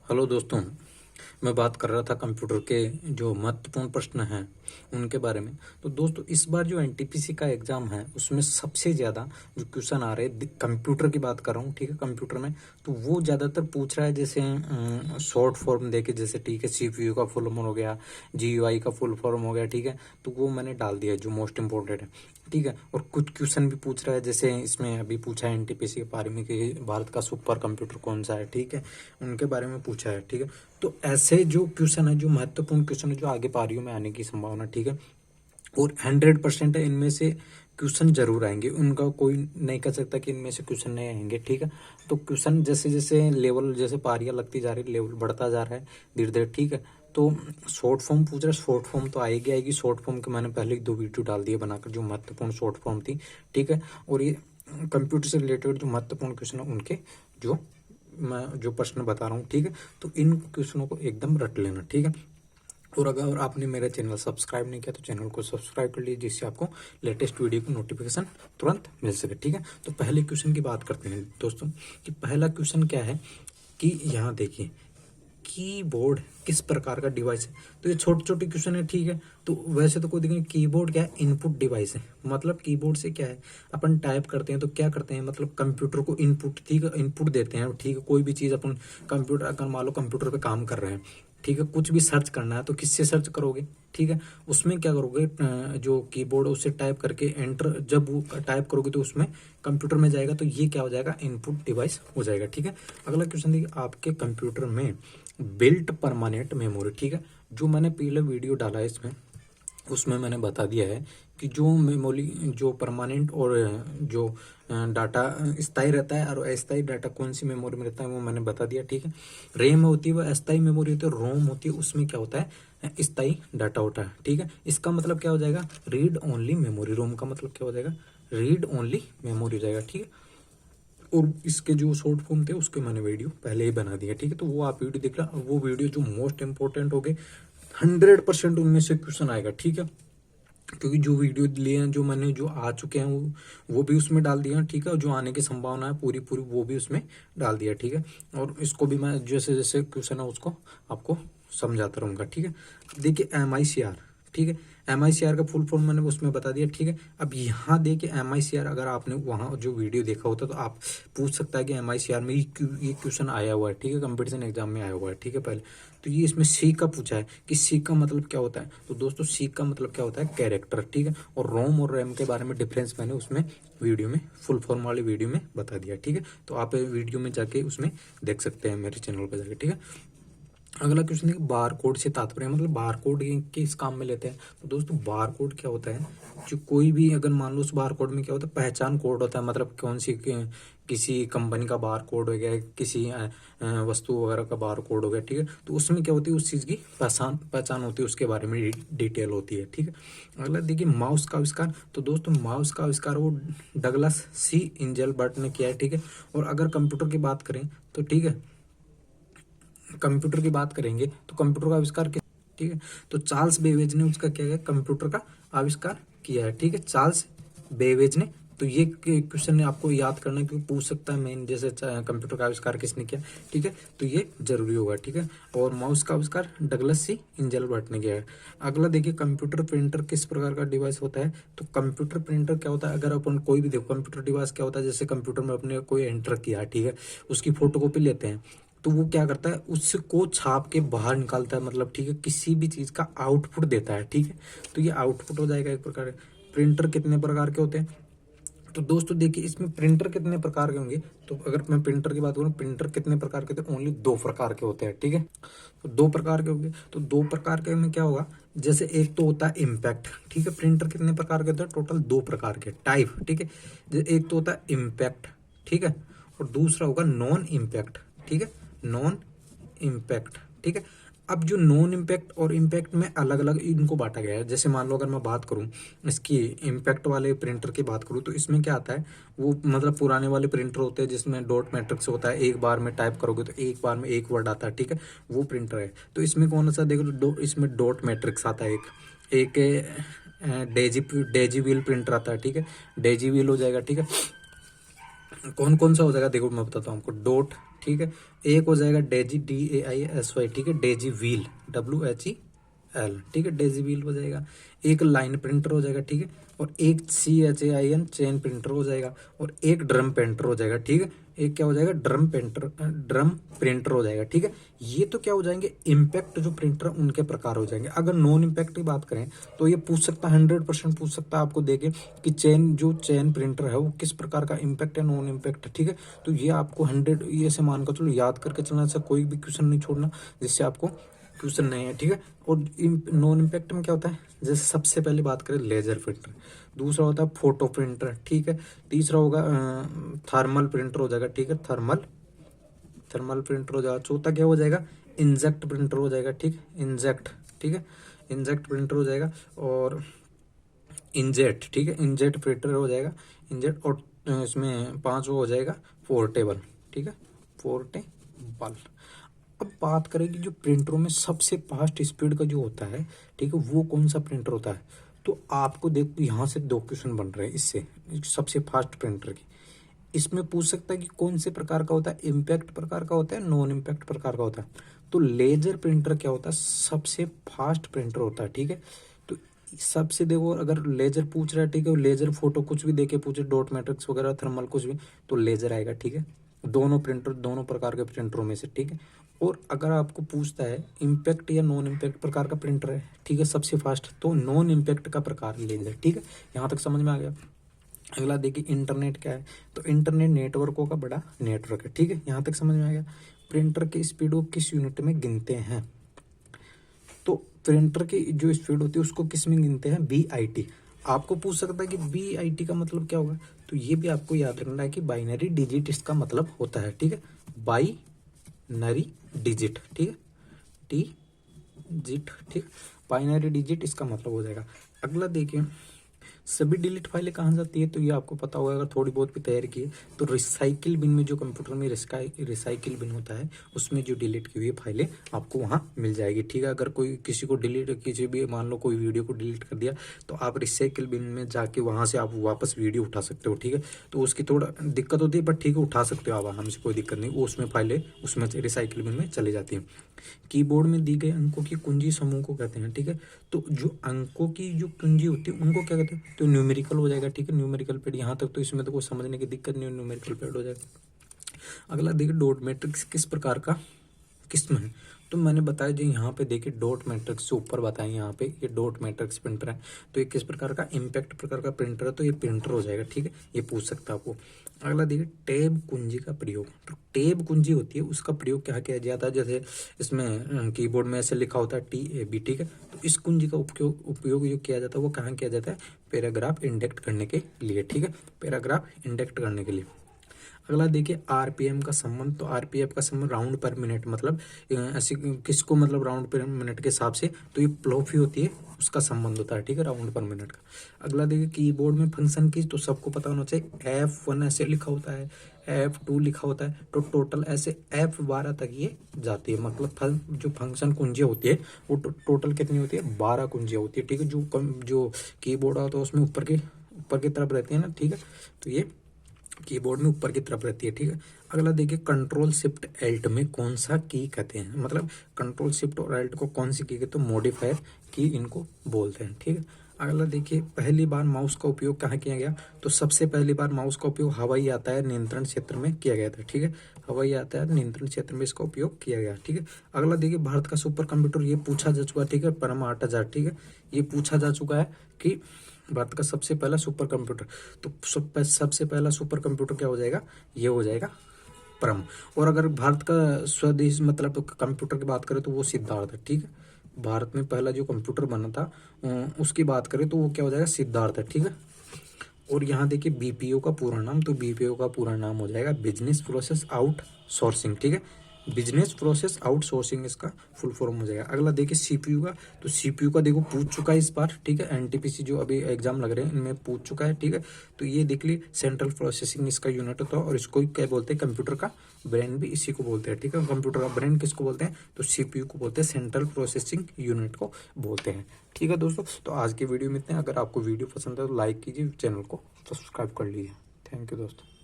Hello दोस्तों, मैं बात कर रहा था कंप्यूटर के जो महत्वपूर्ण प्रश्न हैं उनके बारे में। तो दोस्तों, इस बार जो एनटीपीसी का एग्ज़ाम है उसमें सबसे ज़्यादा जो क्वेश्चन आ रहे हैं कंप्यूटर की बात कर रहा हूँ, ठीक है। कंप्यूटर में तो वो ज़्यादातर पूछ रहा है, जैसे शॉर्ट फॉर्म देके, जैसे ठीक है सीपीयू का फुल फॉर्म हो गया, जीयूआई का फुल फॉर्म हो गया, ठीक है। तो वो मैंने डाल दिया है जो मोस्ट इम्पोर्टेंट है, ठीक है। और कुछ क्वेश्चन भी पूछ रहा है, जैसे इसमें अभी पूछा है एनटीपीसी के बारे में कि भारत का सुपर कंप्यूटर कौन सा है, ठीक है। उनके बारे में पूछा है, ठीक है। तो ऐसे जो क्वेश्चन है, जो महत्वपूर्ण क्वेश्चन है, जो आगे पारियों में आने की संभावना, ठीक है, और 100% है इनमें से क्वेश्चन जरूर आएंगे। उनका कोई नहीं कह सकता कि इनमें से क्वेश्चन नहीं आएंगे, ठीक है। तो क्वेश्चन जैसे जैसे लेवल, जैसे पारियां लगती जा रही, लेवल बढ़ता जा रहा है धीरे धीरे, ठीक है। तो शॉर्ट फॉर्म पूछ रहा है, शॉर्ट फॉर्म तो आएगी आएगी। शॉर्ट फॉर्म के मैंने पहले 2 वीडियो डाल दिए बनाकर, जो महत्वपूर्ण शॉर्ट फॉर्म थी, ठीक है। और ये कंप्यूटर से रिलेटेड जो महत्वपूर्ण क्वेश्चन है उनके जो मैं जो प्रश्न बता रहा हूँ, ठीक है। तो इन क्वेश्चनों को एकदम रट लेना, ठीक है। और अगर आपने मेरा चैनल सब्सक्राइब नहीं किया तो चैनल को सब्सक्राइब कर लीजिए, जिससे आपको लेटेस्ट वीडियो की नोटिफिकेशन तुरंत मिल सके, ठीक है। तो पहले क्वेश्चन की बात करते हैं दोस्तों, कि पहला क्वेश्चन क्या है कि यहाँ देखिए, कीबोर्ड किस प्रकार का डिवाइस है। तो ये छोटे छोटे क्वेश्चन है, ठीक है। तो वैसे तो कोई देखेंगे, कीबोर्ड क्या है, इनपुट डिवाइस है। मतलब कीबोर्ड से क्या है, अपन टाइप करते हैं तो क्या करते हैं, मतलब कंप्यूटर को इनपुट, ठीक है, इनपुट देते हैं, ठीक है। कोई भी चीज़ अपन कंप्यूटर, अगर मान लो कंप्यूटर पे काम कर रहे हैं, ठीक है, कुछ भी सर्च करना है तो किससे सर्च करोगे, ठीक है। उसमें क्या करोगे, जो कीबोर्ड है उससे टाइप करके एंटर, जब वो टाइप करोगे तो उसमें कंप्यूटर में जाएगा, तो ये क्या हो जाएगा, इनपुट डिवाइस हो जाएगा, ठीक है। अगला क्वेश्चन देखिए, आपके कंप्यूटर में बिल्ट परमानेंट मेमोरी, ठीक है। जो मैंने पहले वीडियो डाला है इसमें, उसमें मैंने बता दिया है कि जो मेमोरी, जो परमानेंट और जो डाटा स्थायी रहता है, और अस्थायी डाटा कौन सी मेमोरी में रहता है वो मैंने बता दिया, ठीक है। रैम होती है वो अस्थायी मेमोरी होती है, रोम होती है उसमें क्या होता है, स्थायी डाटा होता है, ठीक है। इसका मतलब क्या हो जाएगा, रीड ओनली मेमोरी। रोम का मतलब क्या हो जाएगा, रीड ओनली मेमोरी हो जाएगा, ठीक है। और इसके जो शॉर्ट फॉर्म थे उसके मैंने वीडियो पहले ही बना दिया, ठीक है। तो वो आप वीडियो देख लो, वो वीडियो जो मोस्ट इंपॉर्टेंट हो गए, 100% उनमें से क्वेश्चन आएगा, ठीक है। क्योंकि जो वीडियो लिए हैं, जो मैंने जो आ चुके हैं वो भी उसमें डाल दिया, ठीक है। और जो आने की संभावना है पूरी पूरी वो भी उसमें डाल दिया, ठीक है। और इसको भी मैं जैसे जैसे क्वेश्चन है उसको आपको समझाता रहूंगा, ठीक है। अब देखिए MICR, ठीक है। MICR का फुल फॉर्म मैंने उसमें बता दिया, ठीक है। अब यहाँ देखिए MICR, अगर आपने वहाँ जो वीडियो देखा होता तो आप पूछ सकता है कि MICR में ये क्वेश्चन आया हुआ है, ठीक है, कंपटीशन एग्जाम में आया हुआ है, ठीक है। पहले तो ये इसमें सी का पूछा है कि सी का मतलब क्या होता है। तो दोस्तों, सी का मतलब क्या होता है, कैरेक्टर, ठीक है। और रोम और रैम के बारे में डिफरेंस मैंने उसमें वीडियो में, फुल फॉर्म वाली वीडियो में बता दिया, ठीक है। तो आप वीडियो में जाके उसमें देख सकते हैं, मेरे चैनल पर जाके, ठीक है। अगला क्वेश्चन है, बार कोड से तात्पर्य, मतलब बार कोड किस काम में लेते हैं। तो दोस्तों, बार कोड क्या होता है, जो कोई भी, अगर मान लो उस बार कोड में क्या होता है, पहचान कोड होता है। मतलब कौन सी किसी कंपनी का बार कोड हो गया, किसी वस्तु वगैरह का बार कोड हो गया, ठीक है। तो उसमें क्या होती है, उस चीज़ की पहचान पहचान होती है, उसके बारे में डिटेल होती है, ठीक है। अगला देखिए, माउस का आविष्कार। तो दोस्तों, माउस का आविष्कार वो डगलस सी इंजलबर्ट ने किया है, ठीक है। और अगर कंप्यूटर की बात करें तो, ठीक है, कंप्यूटर की बात करेंगे तो कंप्यूटर का आविष्कार किया, ठीक है। तो चार्ल्स बेबेज ने उसका क्या है, कंप्यूटर का आविष्कार किया है, ठीक है, चार्ल्स बेबेज ने। तो ये क्वेश्चन आपको याद करना है, क्योंकि पूछ सकता है मेन, जैसे कंप्यूटर का आविष्कार किसने किया, ठीक है। तो ये जरूरी होगा, ठीक है। और माउस का आविष्कार डगलस सी इंजलबर्ट ने किया है। अगला देखिए, कंप्यूटर प्रिंटर किस प्रकार का डिवाइस होता है। तो कंप्यूटर प्रिंटर क्या होता है, अगर अपन कोई भी देखो, कंप्यूटर डिवाइस क्या होता है, जैसे कंप्यूटर में अपने कोई एंटर किया, ठीक है, उसकी फोटोकॉपी लेते हैं, तो वो क्या करता है, उसको छाप के बाहर निकालता है, मतलब, ठीक है, किसी भी चीज का आउटपुट देता है, ठीक है। तो ये आउटपुट हो जाएगा एक प्रकार। प्रिंटर कितने प्रकार के होते हैं। तो दोस्तों देखिए, इसमें प्रिंटर कितने प्रकार के होंगे। तो अगर मैं प्रिंटर की बात करूं, प्रिंटर कितने प्रकार के होते हैं, ओनली 2 प्रकार के होते हैं, ठीक है। तो 2 प्रकार के होंगे। तो 2 प्रकार के में क्या होगा, जैसे एक तो होता है इम्पैक्ट, ठीक है। प्रिंटर कितने प्रकार के होते हैं, टोटल 2 प्रकार के टाइप, ठीक है। एक तो होता है इम्पैक्ट, ठीक है, और दूसरा होगा नॉन इम्पैक्ट, ठीक है, नॉन इम्पैक्ट, ठीक है। अब जो नॉन इम्पैक्ट और इम्पैक्ट में अलग अलग इनको बांटा गया है। जैसे मान लो, अगर मैं बात करूं इसकी इम्पैक्ट वाले प्रिंटर की बात करूं, तो इसमें क्या आता है, वो मतलब पुराने वाले प्रिंटर होते हैं जिसमें डॉट मैट्रिक्स होता है, एक बार में टाइप करोगे तो एक बार में एक वर्ड आता है, ठीक है, वो प्रिंटर है। तो इसमें कौन सा देखो, इसमें डॉट मैट्रिक्स आता है, एक डेजीवील प्रिंटर आता है, ठीक है, डेजीवील हो जाएगा, ठीक है। कौन कौन सा हो जाएगा, देखो मैं बताता हूँ आपको, डॉट, ठीक है। एक हो जाएगा डेजी DAISY, ठीक है, डेजी व्हील WHEL, ठीक है, डेजी व्हील हो जाएगा। एक लाइन प्रिंटर हो जाएगा, ठीक है, और एक CHAIN चेन प्रिंटर हो जाएगा, और एक ड्रम प्रिंटर हो जाएगा, ठीक है। एक क्या हो जाएगा, ड्रम प्रिंटर हो जाएगा, ठीक है। ये तो क्या हो जाएंगे, इम्पैक्ट जो प्रिंटर उनके प्रकार हो जाएंगे। अगर नॉन इम्पैक्ट की बात करें तो ये पूछ सकता है, 100% पूछ सकता है आपको देके कि चेन प्रिंटर है वो किस प्रकार का इम्पैक्ट है, नॉन इम्पैक्ट है, ठीक है। तो ये आपको 100 ये से मान कर चलो याद करके चलना चाहिए, कोई भी क्वेश्चन नहीं छोड़ना जिससे आपको क्वेश्चन नहीं है, ठीक है। और नॉन इम्पैक्ट में क्या होता है, जैसे सबसे पहले बात करें लेजर प्रिंटर, दूसरा होता है फोटो प्रिंटर, ठीक है, तीसरा होगा थर्मल प्रिंटर हो जाएगा, ठीक है, थर्मल प्रिंटर हो जाएगा, चौथा क्या हो जाएगा, इंजेक्ट प्रिंटर हो जाएगा, ठीक, इंजेक्ट, ठीक है, इंजेक्ट प्रिंटर हो जाएगा, और इंजेट, ठीक है, इंजेट प्रिंटर हो जाएगा, इंजेट। और इसमें पांचवा हो जाएगा पोर्टेबल, ठीक है, पोर्टेबल। अब बात करें कि जो प्रिंटरों में सबसे फास्ट स्पीड का जो होता है, ठीक है, वो कौन सा प्रिंटर होता है। तो आपको देखो यहाँ से 2 क्वेश्चन बन रहे हैं इससे, सबसे फास्ट प्रिंटर की। इसमें पूछ सकता है कि कौन से प्रकार का होता है, इम्पैक्ट प्रकार का होता है, नॉन इम्पैक्ट प्रकार का होता है। तो लेजर प्रिंटर क्या होता है, सबसे फास्ट प्रिंटर होता है, ठीक है। तो सबसे देखो, अगर लेजर पूछ रहा है, ठीक है, लेजर फोटो कुछ भी देके पूछे, डॉट मैट्रिक्स वगैरह, थर्मल कुछ भी, तो लेजर आएगा, ठीक है। दोनों प्रकार के प्रिंटरों में से, ठीक है। और अगर आपको पूछता है इम्पैक्ट या नॉन इम्पैक्ट प्रकार का प्रिंटर है, ठीक है, सबसे फास्ट, तो नॉन इम्पैक्ट का प्रकार लेजर, ठीक है। यहाँ तक समझ में आ गया। अगला देखिए, इंटरनेट क्या है, तो इंटरनेट नेटवर्कों का बड़ा नेटवर्क है, ठीक है, यहाँ तक समझ में आ गया। प्रिंटर की स्पीड को किस यूनिट में गिनते हैं, तो प्रिंटर की जो स्पीड होती है उसको किस में गिनते हैं, BIT। आपको पूछ सकता है कि BIT का मतलब क्या होगा, तो ये भी आपको याद रखना है कि बाइनरी डिजिट इसका मतलब होता है, ठीक है, बाइनरी डिजिट, ठीक है, डिजिट, ठीक, बाइनरी डिजिट इसका मतलब हो जाएगा। अगला देखिए, सभी डिलीट फाइलें कहाँ जाती है, तो ये आपको पता होगा अगर थोड़ी बहुत भी तैयारी की है, तो रिसाइकिल बिन में, जो कंप्यूटर में रिसाइकिल बिन होता है उसमें जो डिलीट की हुई फाइलें आपको वहाँ मिल जाएगी, ठीक है। अगर कोई किसी को किसी भी मान लो कोई वीडियो को डिलीट कर दिया, तो आप रिसाइकिल बिन में जाके वहाँ से आप वापस वीडियो उठा सकते हो, ठीक है। तो उसकी थोड़ा दिक्कत होती है, बट ठीक है, उठा सकते हो आप आराम से, कोई दिक्कत नहीं, वो उसमें फाइलें उसमें रिसाइकिल बिन में चली जाती हैं। कीबोर्ड में दी गए अंकों की कुंजी समूह को कहते हैं, ठीक है। तो जो अंकों की जो कुंजी होती है उनको क्या कहते हैं, तो न्यूमेरिकल हो जाएगा, ठीक है, न्यूमेरिकल पैड। यहाँ तक तो इसमें तो कोई समझने की दिक्कत नहीं, न्यूमेरिकल पैड हो जाएगा। अगला देखिए, डॉट मैट्रिक्स किस प्रकार का किस्म है, तो मैंने बताया जो यहाँ पे देखिए डॉट मैट्रिक्स से ऊपर बताया, यहाँ पे ये डॉट मैट्रिक्स प्रिंटर है, तो ये किस प्रकार का, इम्पैक्ट प्रकार का प्रिंटर है, तो ये प्रिंटर हो जाएगा, ठीक है, ये पूछ सकता है आपको। अगला देखिए, टैब कुंजी का प्रयोग, तो टैब कुंजी होती है उसका प्रयोग क्या किया जाता है, जैसे इसमें कीबोर्ड में ऐसे लिखा होता है TAB, ठीक है। तो इस कुंजी का उपयोग जो किया जाता है वो कहाँ किया जाता है, पैराग्राफ इंडेक्ट करने के लिए, ठीक है, पैराग्राफ इंडेक्ट करने के लिए। अगला देखिए, RPM का संबंध, तो RPM का संबंध राउंड पर मिनट, मतलब ऐसे किसको, मतलब राउंड पर मिनट के हिसाब से, तो ये फ्लॉपी होती है उसका संबंध होता है, ठीक है, राउंड पर मिनट का। अगला देखिए, कीबोर्ड में फंक्शन की, तो सबको पता होना चाहिए, F1 ऐसे लिखा होता है, F2 लिखा होता है, तो टोटल ऐसे F12 तक ये जाती है, मतलब जो फंक्शन कुंजियाँ होती है वो टोटल कितनी होती है, 12 कुंजियाँ होती है, ठीक है। जो कीबोर्ड होता है उसमें ऊपर की तरफ रहती है ना, ठीक है, तो ये कीबोर्ड में ऊपर की तरफ रहती है, ठीक है। अगला देखिए, कंट्रोल शिफ्ट एल्ट में कौन सा की कहते हैं, मतलब कंट्रोल शिफ्ट और एल्ट को कौन सी की कहते हैं, मॉडिफायर की इनको बोलते हैं, ठीक है। अगला देखिए, पहली बार माउस का उपयोग कहाँ किया गया, तो सबसे पहली बार माउस का उपयोग हवाई यातायात नियंत्रण क्षेत्र में किया गया था, ठीक है, हवाई यातायात नियंत्रण क्षेत्र में इसका उपयोग किया गया, ठीक है। अगला देखिए, भारत का सुपर कंप्यूटर, ये पूछा जा चुका, ठीक है, परम 8000, ठीक है, ये पूछा जा चुका है कि भारत का सबसे पहला सुपर कंप्यूटर, तो सबसे पहला सुपर कंप्यूटर क्या हो जाएगा, ये हो जाएगा परम। और अगर भारत का स्वदेश मतलब कंप्यूटर की बात करें तो वो सिद्धार्थ है, ठीक है। भारत में पहला जो कंप्यूटर बना था उसकी बात करें तो वो क्या हो जाएगा, सिद्धार्थ है, ठीक है। और यहाँ देखिए, BPO का पूरा नाम, तो BPO का पूरा नाम हो जाएगा बिजनेस प्रोसेस आउटसोर्सिंग, ठीक है, बिजनेस प्रोसेस आउटसोर्सिंग इसका फुल फॉर्म हो जाएगा। अगला देखिए, CPU का, तो CPU का देखो पूछ चुका है इस बार, ठीक है, NTPC जो अभी एग्जाम लग रहे हैं इनमें पूछ चुका है, ठीक है। तो ये देख ली, सेंट्रल प्रोसेसिंग इसका यूनिट होता है, और इसको क्या बोलते हैं, कंप्यूटर का ब्रेन भी इसी को बोलते हैं, ठीक है। कंप्यूटर का ब्रेन किसको बोलते हैं, तो CPU को बोलते हैं, सेंट्रल प्रोसेसिंग यूनिट को बोलते हैं, ठीक है दोस्तों। तो आज की वीडियो में इतने, अगर आपको वीडियो पसंद है तो लाइक कीजिए, चैनल को सब्सक्राइब कर लीजिए। थैंक यू दोस्तों।